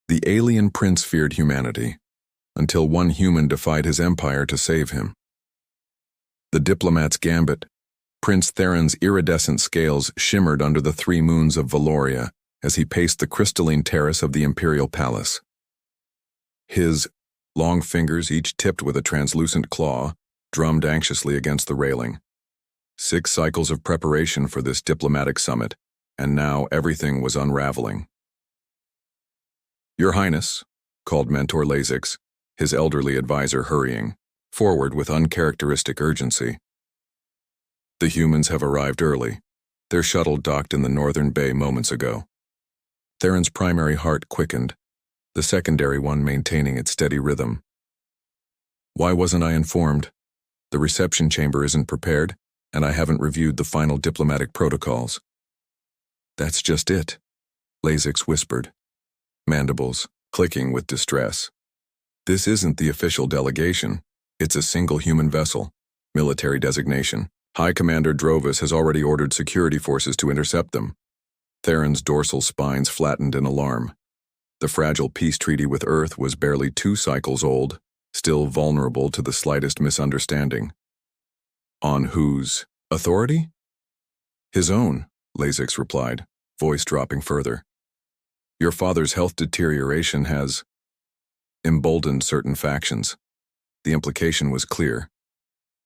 The alien prince feared humanity, until one human defied his empire to save him. The diplomat's gambit. Prince Theron's iridescent scales shimmered under the 3 moons of Valoria as he paced the crystalline terrace of the imperial palace. His long fingers, each tipped with a translucent claw, drummed anxiously against the railing. 6 cycles of preparation for this diplomatic summit, and now everything was unraveling. "Your Highness," called Mentor Lasix, his elderly advisor hurrying forward with uncharacteristic urgency. "The humans have arrived early. Their shuttle docked in the northern bay moments ago." Theron's primary heart quickened, the secondary one maintaining its steady rhythm. "Why wasn't I informed? The reception chamber isn't prepared, and I haven't reviewed the final diplomatic protocols." "That's just it," Lasix whispered, mandibles clicking with distress. "This isn't the official delegation. It's a single human vessel, military designation. High Commander Drovis has already ordered security forces to intercept them." Theron's dorsal spines flattened in alarm. The fragile peace treaty with Earth was barely 2 cycles old, still vulnerable to the slightest misunderstanding. "On whose authority?" "His own," Lasix replied, voice dropping further. "Your father's health deterioration has emboldened certain factions." The implication was clear.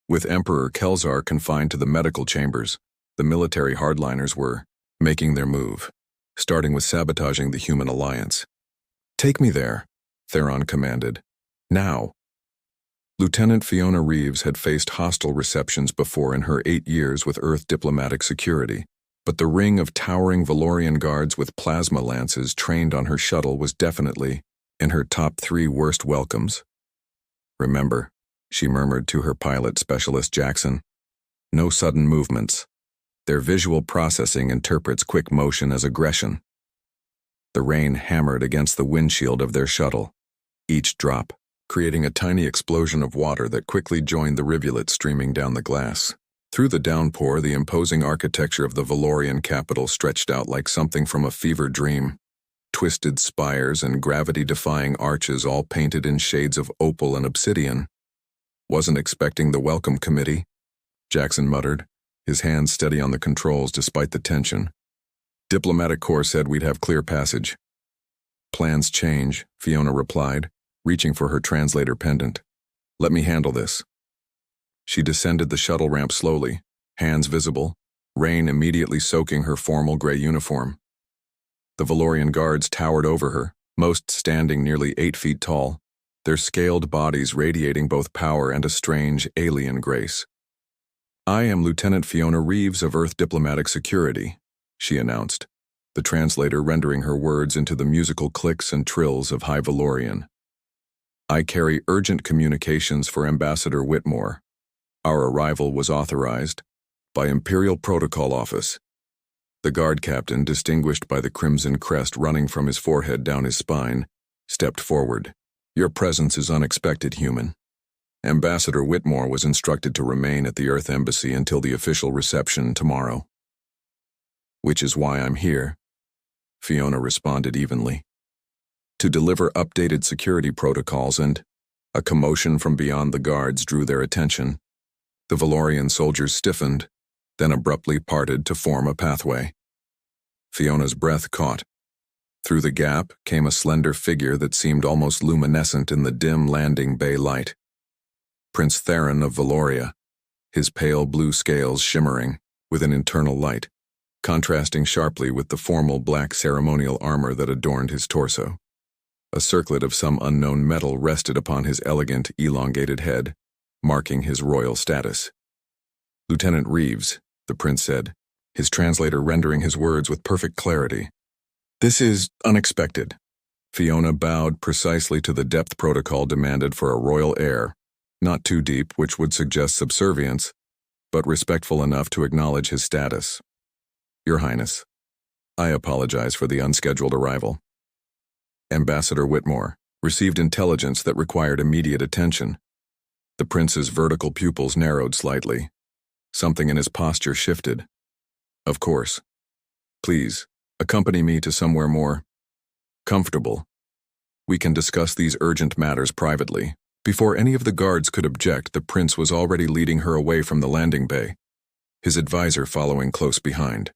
With Emperor Kelzar confined to the medical chambers, the military hardliners were making their move, starting with sabotaging the human alliance. "Take me there," Theron commanded. "Now." Lieutenant Fiona Reeves had faced hostile receptions before in her 8 years with Earth diplomatic security, but the ring of towering Valorian guards with plasma lances trained on her shuttle was definitely in her top 3 worst welcomes. "Remember," she murmured to her pilot specialist Jackson, "no sudden movements. Their visual processing interprets quick motion as aggression." The rain hammered against the windshield of their shuttle, each drop creating a tiny explosion of water that quickly joined the rivulet streaming down the glass. Through the downpour, the imposing architecture of the Valorian capital stretched out like something from a fever dream. Twisted spires and gravity-defying arches all painted in shades of opal and obsidian. "Wasn't expecting the welcome committee," Jackson muttered, his hands steady on the controls despite the tension. "Diplomatic Corps said we'd have clear passage." "Plans change," Fiona replied, reaching for her translator pendant. "Let me handle this." She descended the shuttle ramp slowly, hands visible, rain immediately soaking her formal gray uniform. The Valorian guards towered over her, most standing nearly 8 feet tall, their scaled bodies radiating both power and a strange, alien grace. "I am Lieutenant Fiona Reeves of Earth Diplomatic Security," she announced, the translator rendering her words into the musical clicks and trills of High Valorian. "I carry urgent communications for Ambassador Whitmore. Our arrival was authorized by Imperial Protocol Office." The guard captain, distinguished by the crimson crest running from his forehead down his spine, stepped forward. "Your presence is unexpected, human. Ambassador Whitmore was instructed to remain at the Earth Embassy until the official reception tomorrow." "Which is why I'm here," Fiona responded evenly. "To deliver updated security protocols," and a commotion from beyond the guards drew their attention. The Valorian soldiers stiffened, then abruptly parted to form a pathway. Fiona's breath caught. Through the gap came a slender figure that seemed almost luminescent in the dim landing bay light. Prince Theron of Valoria, his pale blue scales shimmering with an internal light, contrasting sharply with the formal black ceremonial armor that adorned his torso. A circlet of some unknown metal rested upon his elegant, elongated head, marking his royal status. "Lieutenant Reeves," the prince said, his translator rendering his words with perfect clarity. "This is unexpected." Fiona bowed precisely to the depth protocol demanded for a royal heir, not too deep, which would suggest subservience, but respectful enough to acknowledge his status. "Your Highness, I apologize for the unscheduled arrival." Ambassador Whitmore received intelligence that required immediate attention. The prince's vertical pupils narrowed slightly. Something in his posture shifted. "Of course. Please, accompany me to somewhere more comfortable." We can discuss these urgent matters privately. Before any of the guards could object, the prince was already leading her away from the landing bay, his advisor following close behind.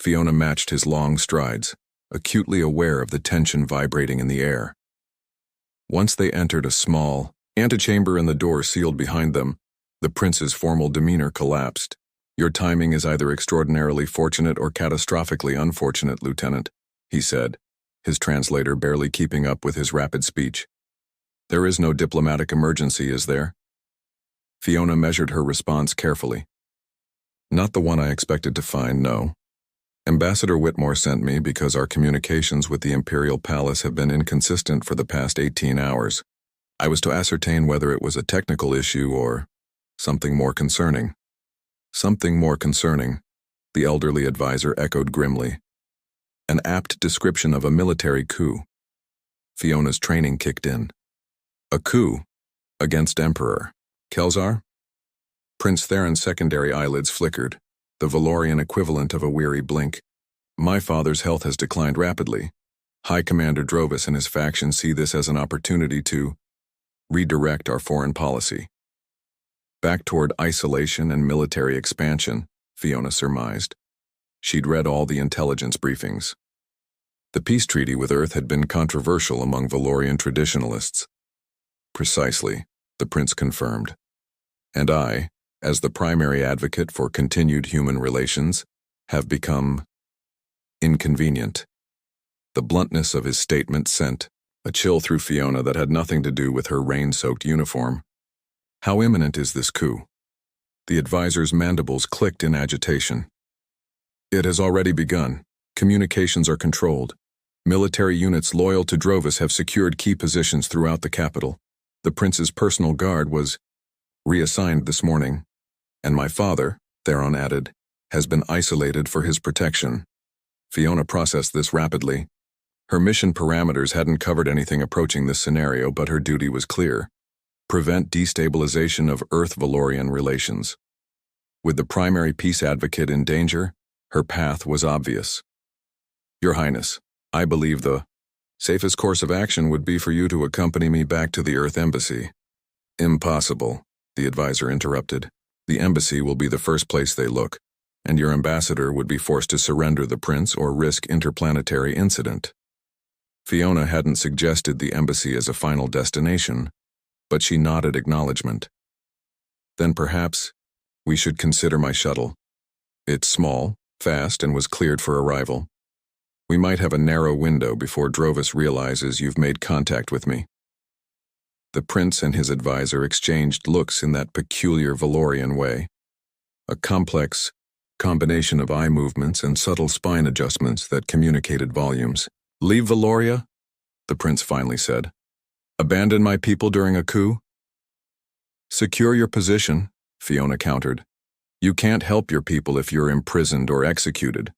Fiona matched his long strides, acutely aware of the tension vibrating in the air. Once they entered a small antechamber and the door sealed behind them, the prince's formal demeanor collapsed. "Your timing is either extraordinarily fortunate or catastrophically unfortunate, Lieutenant," he said, his translator barely keeping up with his rapid speech. "There is no diplomatic emergency, is there?" Fiona measured her response carefully. "Not the one I expected to find, no. Ambassador Whitmore sent me because our communications with the Imperial Palace have been inconsistent for the past 18 hours. I was to ascertain whether it was a technical issue or something more concerning." "Something more concerning," the elderly advisor echoed grimly. "An apt description of a military coup." Fiona's training kicked in. "A coup? Against Emperor Kelzar?" Prince Theron's secondary eyelids flickered, the Valorian equivalent of a weary blink. "My father's health has declined rapidly. High Commander Drovis and his faction see this as an opportunity to redirect our foreign policy back toward isolation and military expansion," Fiona surmised. She'd read all the intelligence briefings. The peace treaty with Earth had been controversial among Valorian traditionalists. "Precisely," the prince confirmed. "And I, as the primary advocate for continued human relations, have become inconvenient." The bluntness of his statement sent a chill through Fiona that had nothing to do with her rain-soaked uniform. "How imminent is this coup?" The advisor's mandibles clicked in agitation. "It has already begun. Communications are controlled. Military units loyal to Drovis have secured key positions throughout the capital. The prince's personal guard was reassigned this morning. And my father," Theron added, "has been isolated for his protection." Fiona processed this rapidly. Her mission parameters hadn't covered anything approaching this scenario, but her duty was clear: prevent destabilization of Earth-Valorian relations. With the primary peace advocate in danger, her path was obvious. "Your Highness, I believe the safest course of action would be for you to accompany me back to the Earth Embassy." "Impossible," the advisor interrupted. "The embassy will be the first place they look, and your ambassador would be forced to surrender the prince or risk interplanetary incident." Fiona hadn't suggested the embassy as a final destination, but she nodded acknowledgement. "Then perhaps we should consider my shuttle. It's small, fast, and was cleared for arrival. We might have a narrow window before Drovis realizes you've made contact with me." The prince and his advisor exchanged looks in that peculiar Valorian way, a complex combination of eye movements and subtle spine adjustments that communicated volumes. "Leave Valoria?" the prince finally said. "Abandon my people during a coup?" "Secure your position," Fiona countered. "You can't help your people if you're imprisoned or executed.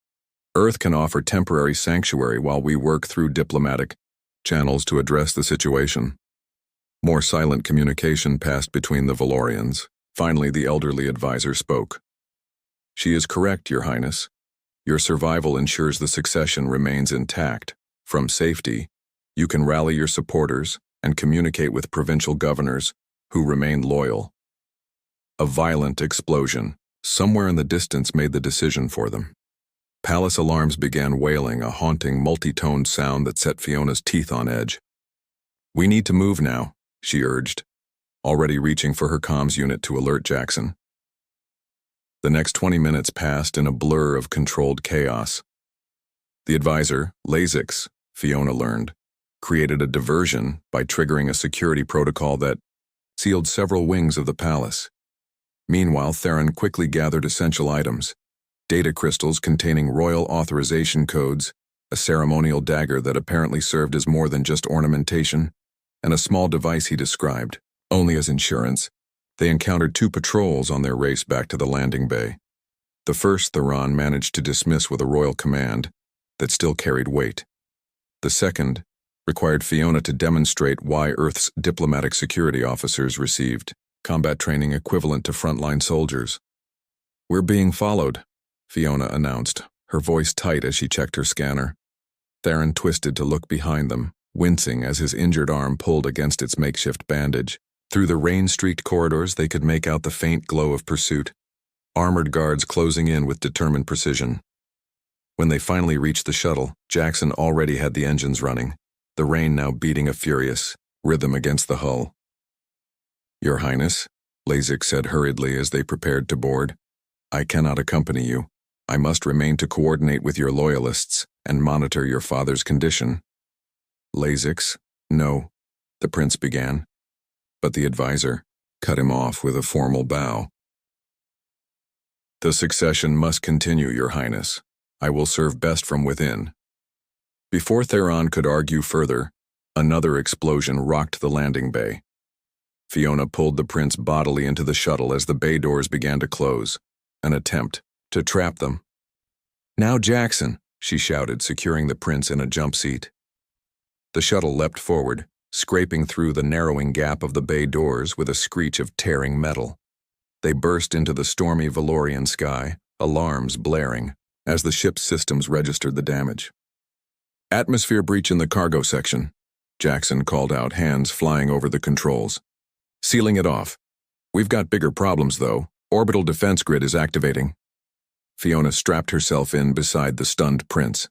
Earth can offer temporary sanctuary while we work through diplomatic channels to address the situation." More silent communication passed between the Valorians. Finally, the elderly advisor spoke. "She is correct, Your Highness. Your survival ensures the succession remains intact. From safety, you can rally your supporters and communicate with provincial governors who remain loyal." A violent explosion, somewhere in the distance, made the decision for them. Palace alarms began wailing, a haunting, multi-toned sound that set Fiona's teeth on edge. "We need to move now," she urged, already reaching for her comms unit to alert Jackson. The next 20 minutes passed in a blur of controlled chaos. The advisor, Lasix, Fiona learned, created a diversion by triggering a security protocol that sealed several wings of the palace. Meanwhile, Theron quickly gathered essential items: data crystals containing royal authorization codes, a ceremonial dagger that apparently served as more than just ornamentation, and a small device he described only as insurance. They encountered 2 patrols on their race back to the landing bay. The first Theron managed to dismiss with a royal command that still carried weight. The second required Fiona to demonstrate why Earth's diplomatic security officers received combat training equivalent to frontline soldiers. "We're being followed," Fiona announced, her voice tight as she checked her scanner. Theron twisted to look behind them, wincing as his injured arm pulled against its makeshift bandage. Through the rain-streaked corridors, they could make out the faint glow of pursuit, armored guards closing in with determined precision. When they finally reached the shuttle, Jackson already had the engines running, the rain now beating a furious rhythm against the hull. "Your Highness," Lasik said hurriedly as they prepared to board, "I cannot accompany you. I must remain to coordinate with your loyalists and monitor your father's condition." "Lasix, no," the prince began, but the advisor cut him off with a formal bow. "The succession must continue, Your Highness. I will serve best from within." Before Theron could argue further, another explosion rocked the landing bay. Fiona pulled the prince bodily into the shuttle as the bay doors began to close, an attempt to trap them. "Now, Jackson," she shouted, securing the prince in a jump seat. The shuttle leapt forward, scraping through the narrowing gap of the bay doors with a screech of tearing metal. They burst into the stormy Valorian sky, alarms blaring, as the ship's systems registered the damage. "Atmosphere breach in the cargo section," Jackson called out, hands flying over the controls. "Sealing it off. We've got bigger problems, though. Orbital defense grid is activating." Fiona strapped herself in beside the stunned prince.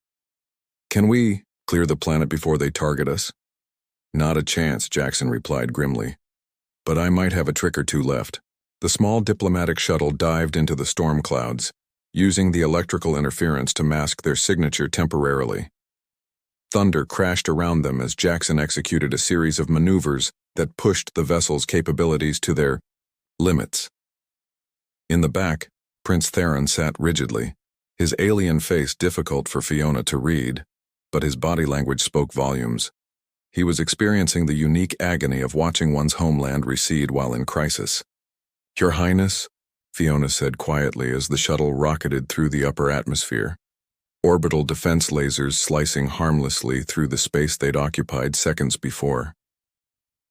"Can we clear the planet before they target us?" "Not a chance," Jackson replied grimly. "But I might have a trick or two left." The small diplomatic shuttle dived into the storm clouds, using the electrical interference to mask their signature temporarily. Thunder crashed around them as Jackson executed a series of maneuvers that pushed the vessel's capabilities to their limits. In the back, Prince Theron sat rigidly, his alien face difficult for Fiona to read, but his body language spoke volumes. He was experiencing the unique agony of watching one's homeland recede while in crisis. "Your Highness," Fiona said quietly as the shuttle rocketed through the upper atmosphere, orbital defense lasers slicing harmlessly through the space they'd occupied seconds before.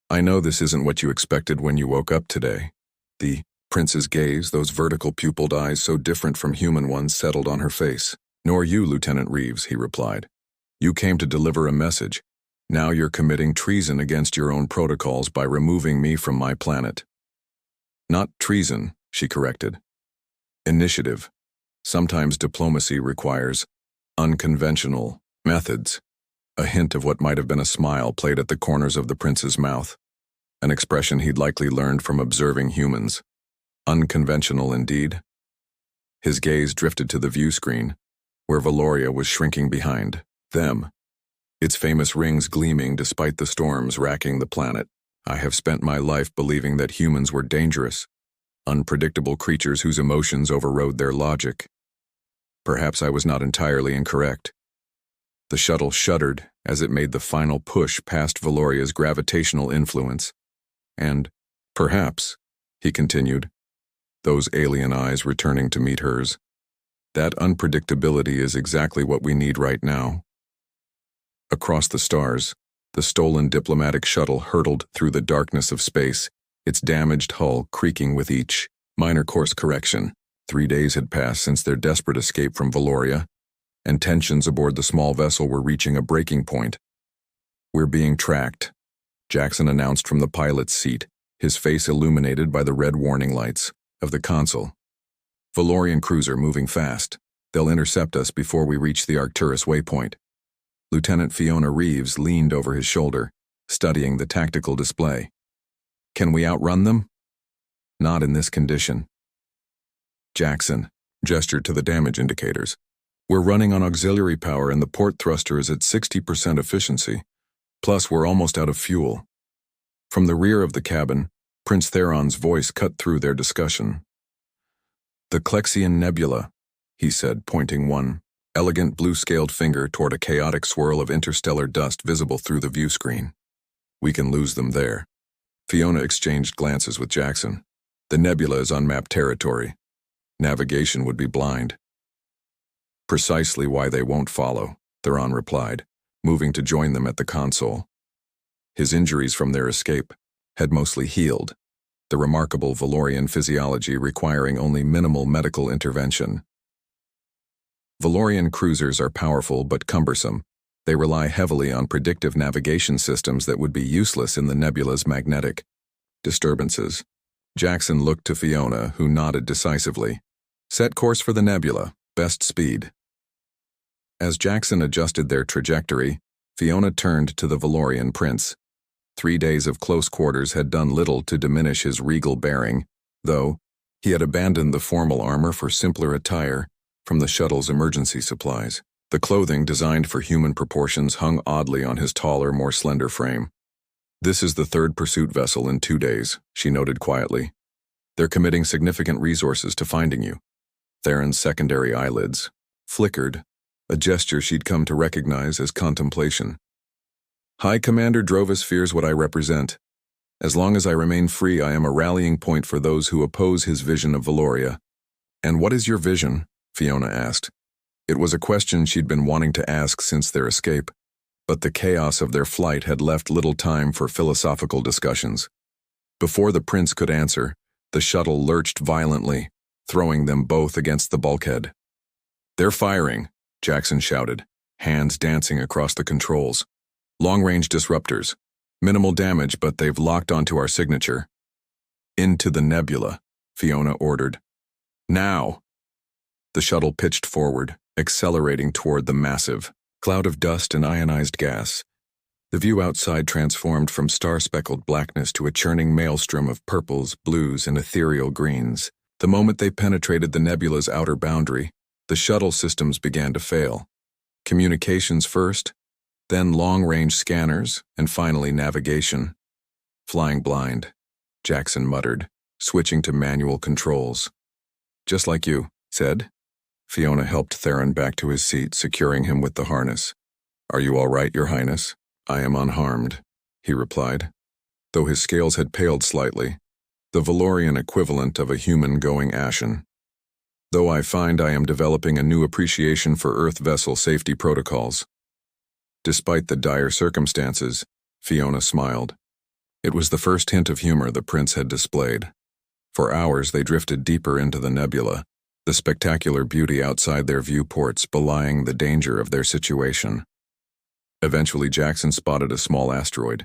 "I know this isn't what you expected when you woke up today." The prince's gaze, those vertical pupilled eyes so different from human ones, settled on her face. "Nor you, Lieutenant Reeves," he replied. "You came to deliver a message. Now you're committing treason against your own protocols by removing me from my planet." "Not treason," she corrected. "Initiative. Sometimes diplomacy requires unconventional methods." A hint of what might have been a smile played at the corners of the prince's mouth, an expression he'd likely learned from observing humans. Unconventional indeed. His gaze drifted to the view screen, where Valoria was shrinking behind them, its famous rings gleaming despite the storms racking the planet. "I have spent my life believing that humans were dangerous, unpredictable creatures whose emotions overrode their logic. Perhaps I was not entirely incorrect." The shuttle shuddered as it made the final push past Valoria's gravitational influence. "And perhaps," he continued, those alien eyes returning to meet hers, "that unpredictability is exactly what we need right now." Across the stars, the stolen diplomatic shuttle hurtled through the darkness of space, its damaged hull creaking with each minor course correction. 3 days had passed since their desperate escape from Valoria, and tensions aboard the small vessel were reaching a breaking point. "We're being tracked," Jackson announced from the pilot's seat, his face illuminated by the red warning lights of the console. "Valorian cruiser moving fast. They'll intercept us before we reach the Arcturus waypoint." Lieutenant Fiona Reeves leaned over his shoulder, studying the tactical display. "Can we outrun them?" "Not in this condition." Jackson gestured to the damage indicators. "We're running on auxiliary power and the port thruster is at 60% efficiency. Plus, we're almost out of fuel." From the rear of the cabin, Prince Theron's voice cut through their discussion. "The Klexian Nebula," he said, pointing one elegant blue-scaled finger toward a chaotic swirl of interstellar dust visible through the view screen. "We can lose them there." Fiona exchanged glances with Jackson. "The nebula is unmapped territory. Navigation would be blind." "Precisely why they won't follow," Theron replied, moving to join them at the console. His injuries from their escape had mostly healed, the remarkable Valorian physiology requiring only minimal medical intervention. Valorian cruisers are powerful but cumbersome, They rely heavily on predictive navigation systems that would be useless in the nebula's magnetic disturbances. Jackson looked to Fiona, who nodded decisively. Set course for the nebula, best speed. As Jackson adjusted their trajectory, Fiona turned to the Valorian prince. 3 days of close quarters had done little to diminish his regal bearing, though he had abandoned the formal armor for simpler attire from the shuttle's emergency supplies. The clothing, designed for human proportions, hung oddly on his taller, more slender frame. This is the third pursuit vessel in 2 days, she noted quietly. They're committing significant resources to finding you. Theron's secondary eyelids flickered, a gesture she'd come to recognize as contemplation. High Commander Drovis fears what I represent. As long as I remain free, I am a rallying point for those who oppose his vision of Valoria. And what is your vision? Fiona asked. It was a question she'd been wanting to ask since their escape, but the chaos of their flight had left little time for philosophical discussions. Before the prince could answer, the shuttle lurched violently, throwing them both against the bulkhead. They're firing, Jackson shouted, hands dancing across the controls. Long-range disruptors. Minimal damage, but they've locked onto our signature. Into the nebula, Fiona ordered. Now! The shuttle pitched forward, accelerating toward the massive cloud of dust and ionized gas. The view outside transformed from star-speckled blackness to a churning maelstrom of purples, blues, and ethereal greens. The moment they penetrated the nebula's outer boundary, the shuttle systems began to fail. Communications first, then long-range scanners, and finally navigation. Flying blind, Jackson muttered, switching to manual controls. Just like you said. Fiona helped Theron back to his seat, securing him with the harness. Are you all right, Your Highness? I am unharmed, he replied. Though his scales had paled slightly, the Valorian equivalent of a human going ashen. Though I find I am developing a new appreciation for Earth vessel safety protocols. Despite the dire circumstances, Fiona smiled. It was the first hint of humor the prince had displayed. For hours they drifted deeper into the nebula, the spectacular beauty outside their viewports belying the danger of their situation. Eventually Jackson spotted a small asteroid,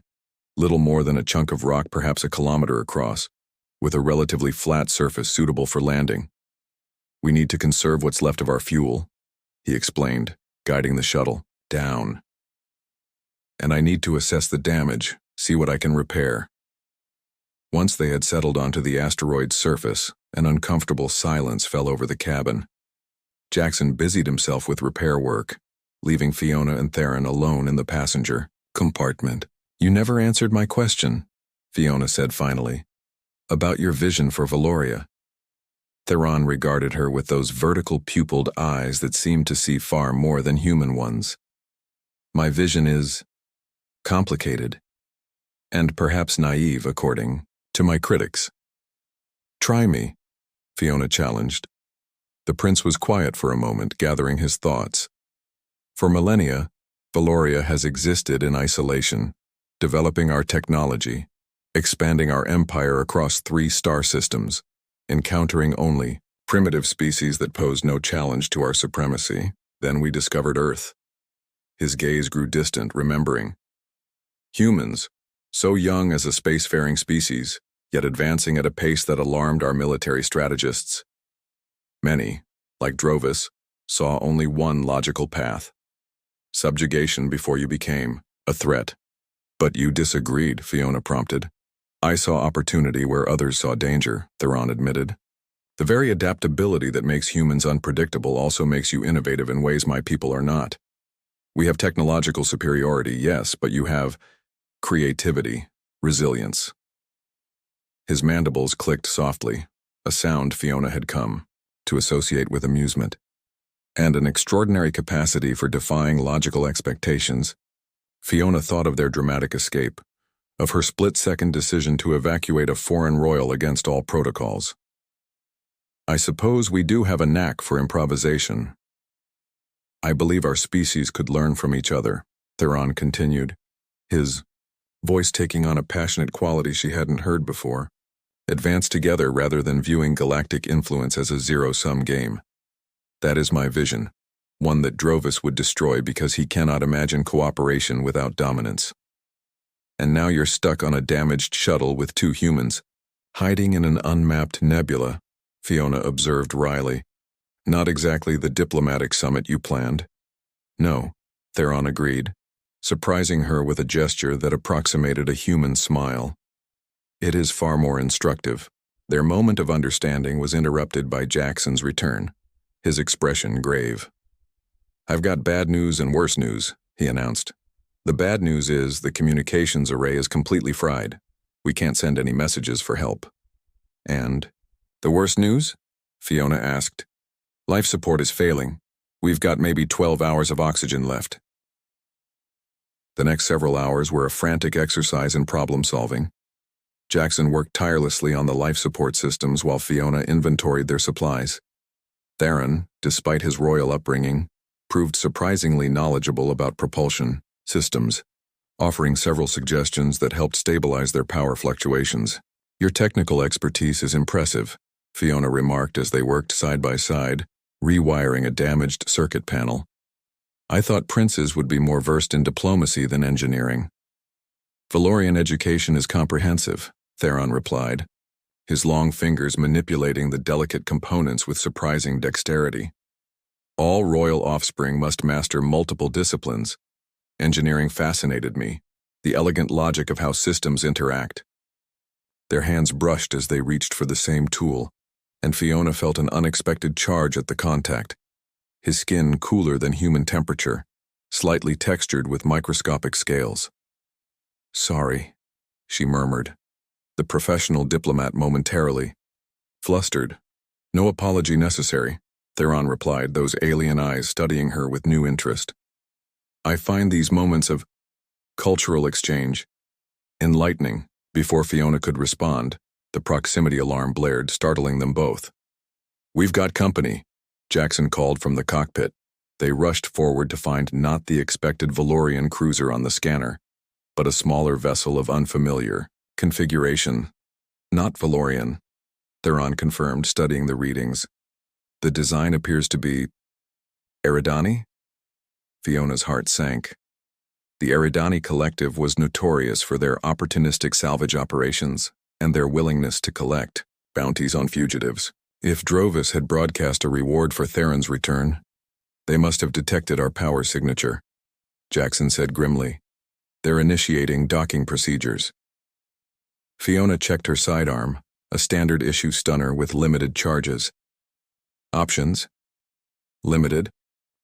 little more than a chunk of rock perhaps a kilometer across, with a relatively flat surface suitable for landing. We need to conserve what's left of our fuel, he explained, guiding the shuttle down. And I need to assess the damage, see what I can repair. Once they had settled onto the asteroid's surface, an uncomfortable silence fell over the cabin. Jackson busied himself with repair work, leaving Fiona and Theron alone in the passenger compartment. You never answered my question, Fiona said finally, about your vision for Valoria. Theron regarded her with those vertical pupilled eyes that seemed to see far more than human ones. My vision is complicated, and perhaps naive according to my critics. Try me, Fiona challenged. The prince was quiet for a moment, gathering his thoughts. For millennia, Valoria has existed in isolation, developing our technology, expanding our empire across 3 star systems, encountering only primitive species that posed no challenge to our supremacy. Then we discovered Earth. His gaze grew distant, remembering. Humans, so young as a spacefaring species, yet advancing at a pace that alarmed our military strategists. Many, like Drovis, saw only one logical path. Subjugation before you became a threat. But you disagreed, Fiona prompted. I saw opportunity where others saw danger, Theron admitted. The very adaptability that makes humans unpredictable also makes you innovative in ways my people are not. We have technological superiority, yes, but you have creativity, resilience. His mandibles clicked softly, a sound Fiona had come to associate with amusement, and an extraordinary capacity for defying logical expectations. Fiona thought of their dramatic escape, of her split-second decision to evacuate a foreign royal against all protocols. I suppose we do have a knack for improvisation. I believe our species could learn from each other, Theron continued, his voice taking on a passionate quality she hadn't heard before. Advance together rather than viewing galactic influence as a zero-sum game. That is my vision. one that Drovis would destroy because he cannot imagine cooperation without dominance. And now you're stuck on a damaged shuttle with 2 humans, hiding in an unmapped nebula, Fiona observed wryly. Not exactly the diplomatic summit you planned. No, Theron agreed, surprising her with a gesture that approximated a human smile. It is far more instructive. Their moment of understanding was interrupted by Jackson's return, his expression grave. I've got bad news and worse news, he announced. The bad news is the communications array is completely fried. We can't send any messages for help. And the worst news? Fiona asked. Life support is failing. We've got maybe 12 hours of oxygen left. The next several hours were a frantic exercise in problem solving. Jackson worked tirelessly on the life support systems while Fiona inventoried their supplies. Theron, despite his royal upbringing, proved surprisingly knowledgeable about propulsion systems, offering several suggestions that helped stabilize their power fluctuations. Your technical expertise is impressive, Fiona remarked as they worked side by side, rewiring a damaged circuit panel. I thought princes would be more versed in diplomacy than engineering. Valorian education is comprehensive, Theron replied, his long fingers manipulating the delicate components with surprising dexterity. All royal offspring must master multiple disciplines. Engineering fascinated me, the elegant logic of how systems interact. Their hands brushed as they reached for the same tool, and Fiona felt an unexpected charge at the contact. His skin cooler than human temperature, slightly textured with microscopic scales. Sorry, she murmured, the professional diplomat momentarily flustered. No apology necessary, Theron replied, those alien eyes studying her with new interest. I find these moments of cultural exchange enlightening. Before Fiona could respond, the proximity alarm blared, startling them both. We've got company, Jackson called from the cockpit. They rushed forward to find not the expected Valorian cruiser on the scanner, but a smaller vessel of unfamiliar configuration. Not Valorian, Theron confirmed, studying the readings. The design appears to be Eridani? Fiona's heart sank. The Eridani collective was notorious for their opportunistic salvage operations and their willingness to collect bounties on fugitives. If Drovis had broadcast a reward for Theron's return, they must have detected our power signature, Jackson said grimly. They're initiating docking procedures. Fiona checked her sidearm, a standard-issue stunner with limited charges. Options? Limited,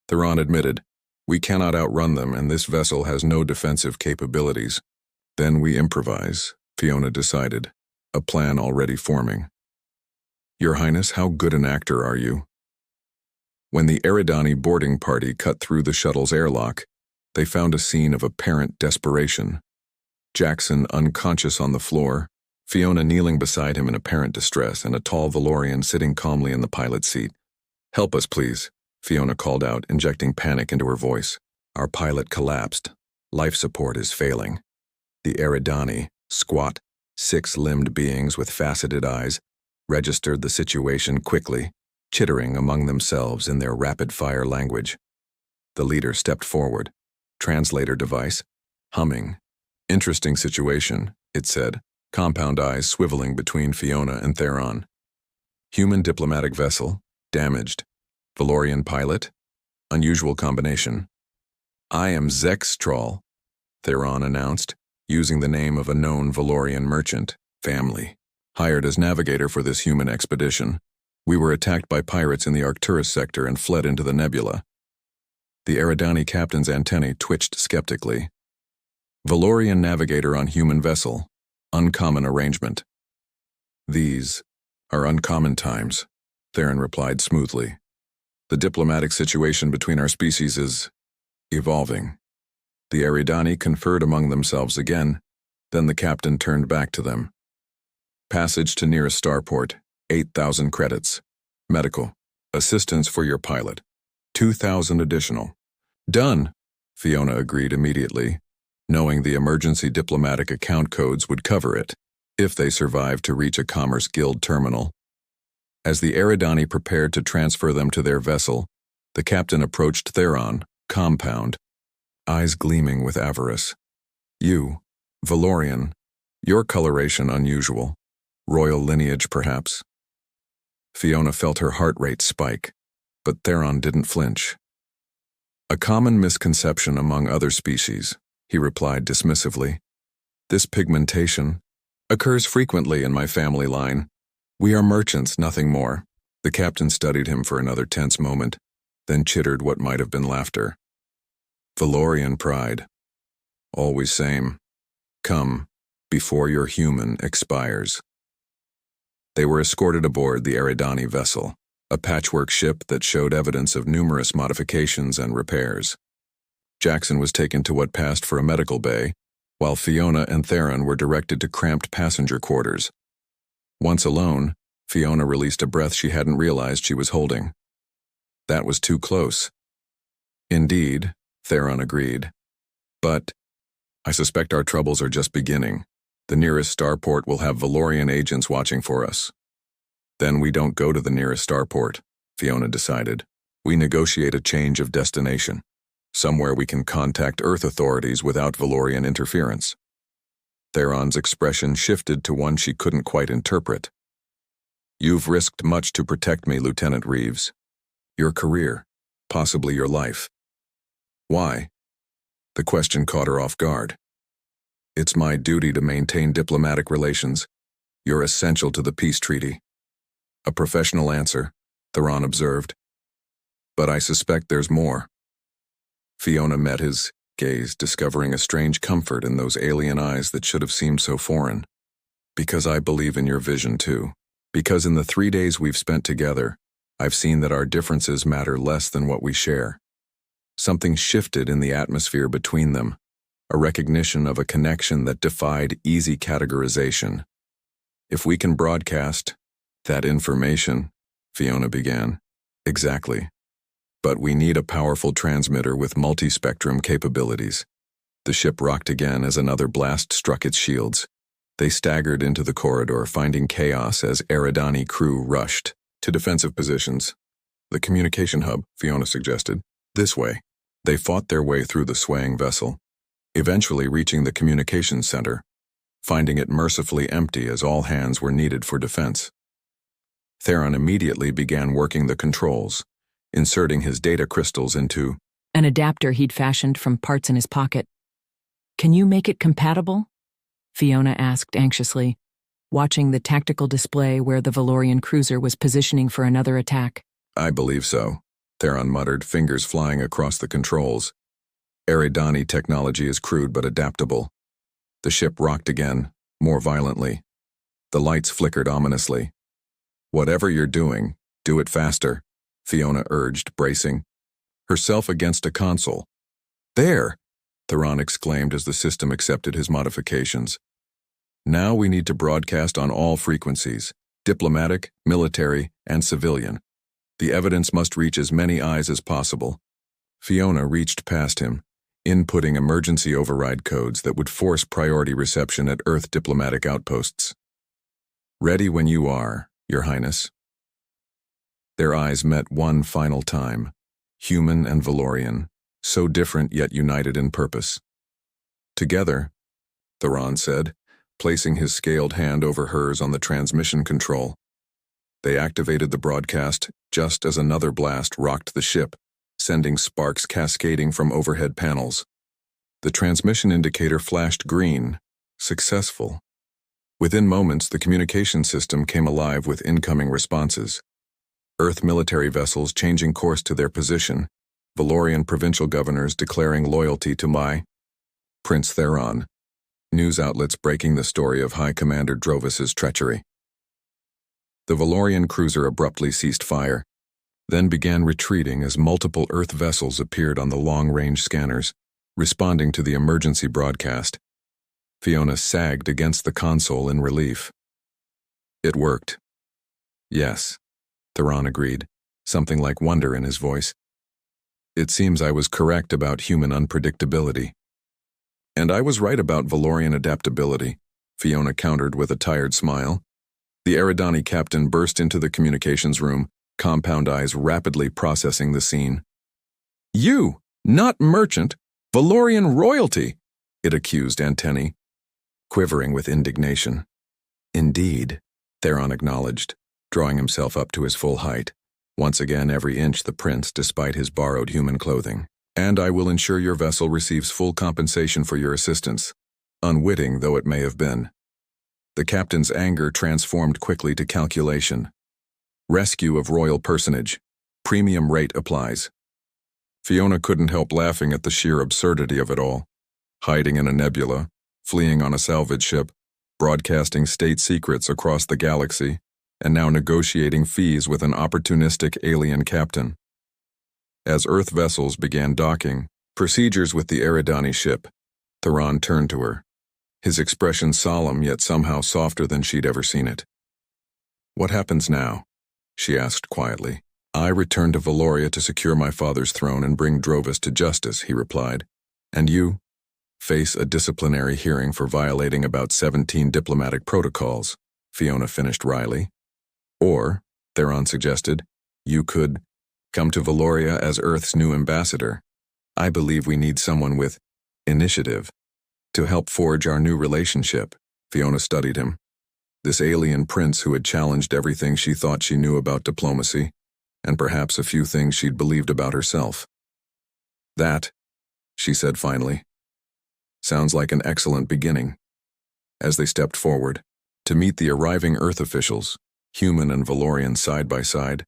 Theron admitted. We cannot outrun them, and this vessel has no defensive capabilities. Then we improvise, Fiona decided, a plan already forming. Your Highness, how good an actor are you? When the Eridani boarding party cut through the shuttle's airlock, they found a scene of apparent desperation. Jackson unconscious on the floor, Fiona kneeling beside him in apparent distress, and a tall Valorian sitting calmly in the pilot's seat. Help us, please, Fiona called out, injecting panic into her voice. Our pilot collapsed. Life support is failing. The Eridani, squat, 6-limbed beings with faceted eyes, registered the situation quickly, chittering among themselves in their rapid-fire language. The leader stepped forward, translator device, humming. Interesting situation, it said, compound eyes swiveling between Fiona and Theron. Human diplomatic vessel, damaged. Valorian pilot, unusual combination. I am Zex Troll, Theron announced, using the name of a known Valorian merchant, family, hired as navigator for this human expedition. We were attacked by pirates in the Arcturus sector and fled into the nebula. The Eridani captain's antennae twitched skeptically. Valorian navigator on human vessel, uncommon arrangement. These are uncommon times, Theron replied smoothly. The diplomatic situation between our species is evolving. The Eridani conferred among themselves again, then the captain turned back to them. Passage to nearest starport, 8,000 credits. Medical. Assistance for your pilot. 2,000 additional. Done, Fiona agreed immediately, knowing the emergency diplomatic account codes would cover it, if they survived to reach a Commerce Guild terminal. As the Eridani prepared to transfer them to their vessel, The captain approached Theron, compound, eyes gleaming with avarice. You, Valorian, your coloration unusual. Royal lineage, perhaps? Fiona felt her heart rate spike, but Theron didn't flinch. A common misconception among other species, he replied dismissively. This pigmentation occurs frequently in my family line. We are merchants, nothing more. The captain studied him for another tense moment, then chittered what might have been laughter. Valorian pride. Always same. Come, before your human expires. They were escorted aboard the Eridani vessel, a patchwork ship that showed evidence of numerous modifications and repairs. Jackson was taken to what passed for a medical bay, while Fiona and Theron were directed to cramped passenger quarters. Once alone, Fiona released a breath she hadn't realized she was holding. That was too close. Indeed, Theron agreed. But I suspect our troubles are just beginning. The nearest starport will have Valorian agents watching for us. Then we don't go to the nearest starport, Fiona decided. We negotiate a change of destination. Somewhere we can contact Earth authorities without Valorian interference. Theron's expression shifted to one she couldn't quite interpret. You've risked much to protect me, Lieutenant Reeves. Your career, possibly your life. Why? The question caught her off guard. It's my duty to maintain diplomatic relations. You're essential to the peace treaty. A professional answer, Theron observed. But I suspect there's more. Fiona met his gaze, discovering a strange comfort in those alien eyes that should have seemed so foreign. Because I believe in your vision too. Because in the 3 days we've spent together, I've seen that our differences matter less than what we share. Something shifted in the atmosphere between them, a recognition of a connection that defied easy categorization. If we can broadcast that information, Fiona began. Exactly. But we need a powerful transmitter with multi-spectrum capabilities. The ship rocked again as another blast struck its shields. They staggered into the corridor, finding chaos as Eridani crew rushed to defensive positions. The communication hub, Fiona suggested. This way. They fought their way through the swaying vessel, eventually reaching the communications center, finding it mercifully empty as all hands were needed for defense. Theron immediately began working the controls, inserting his data crystals into an adapter he'd fashioned from parts in his pocket. Can you make it compatible? Fiona asked anxiously, watching the tactical display where the Valorian cruiser was positioning for another attack. I believe so, Theron muttered, fingers flying across the controls. Eridani technology is crude but adaptable. The ship rocked again, more violently. The lights flickered ominously. Whatever you're doing, do it faster, Fiona urged, bracing herself against a console. There! Theron exclaimed as the system accepted his modifications. Now we need to broadcast on all frequencies, diplomatic, military, and civilian. The evidence must reach as many eyes as possible. Fiona reached past him, inputting emergency override codes that would force priority reception at Earth diplomatic outposts. Ready when you are, Your Highness. Their eyes met one final time, human and Valorian, so different yet united in purpose. Together, Theron said, placing his scaled hand over hers on the transmission control. They activated the broadcast just as another blast rocked the ship, sending sparks cascading from overhead panels. The transmission indicator flashed green, successful. Within moments, the communication system came alive with incoming responses. Earth military vessels changing course to their position, Valorian provincial governors declaring loyalty to Prince Theron, news outlets breaking the story of High Commander Drovis's treachery. The Valorian cruiser abruptly ceased fire, then began retreating as multiple Earth vessels appeared on the long-range scanners, responding to the emergency broadcast. Fiona sagged against the console in relief. It worked. Yes, Theron agreed, something like wonder in his voice. It seems I was correct about human unpredictability. And I was right about Valorian adaptability, Fiona countered with a tired smile. The Eridani captain burst into the communications room, compound eyes rapidly processing the scene. You, not merchant, Valorian royalty, it accused antennae, quivering with indignation. Indeed, Theron acknowledged, drawing himself up to his full height, once again every inch the prince despite his borrowed human clothing. And I will ensure your vessel receives full compensation for your assistance, unwitting though it may have been. The captain's anger transformed quickly to calculation. Rescue of royal personage. Premium rate applies. Fiona couldn't help laughing at the sheer absurdity of it all. Hiding in a nebula, fleeing on a salvage ship, broadcasting state secrets across the galaxy, and now negotiating fees with an opportunistic alien captain. As Earth vessels began docking, procedures with the Eridani ship, Theron turned to her, his expression solemn yet somehow softer than she'd ever seen it. What happens now? She asked quietly. I return to Valoria to secure my father's throne and bring Drovis to justice, he replied. And you? Face a disciplinary hearing for violating about 17 diplomatic protocols, Fiona finished wryly. Or, Theron suggested, you could come to Valoria as Earth's new ambassador. I believe we need someone with initiative to help forge our new relationship. Fiona studied him. This alien prince who had challenged everything she thought she knew about diplomacy, and perhaps a few things she'd believed about herself. That, she said finally, sounds like an excellent beginning. As they stepped forward, to meet the arriving Earth officials, human and Valorian side by side,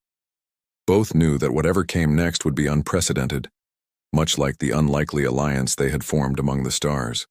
both knew that whatever came next would be unprecedented, much like the unlikely alliance they had formed among the stars.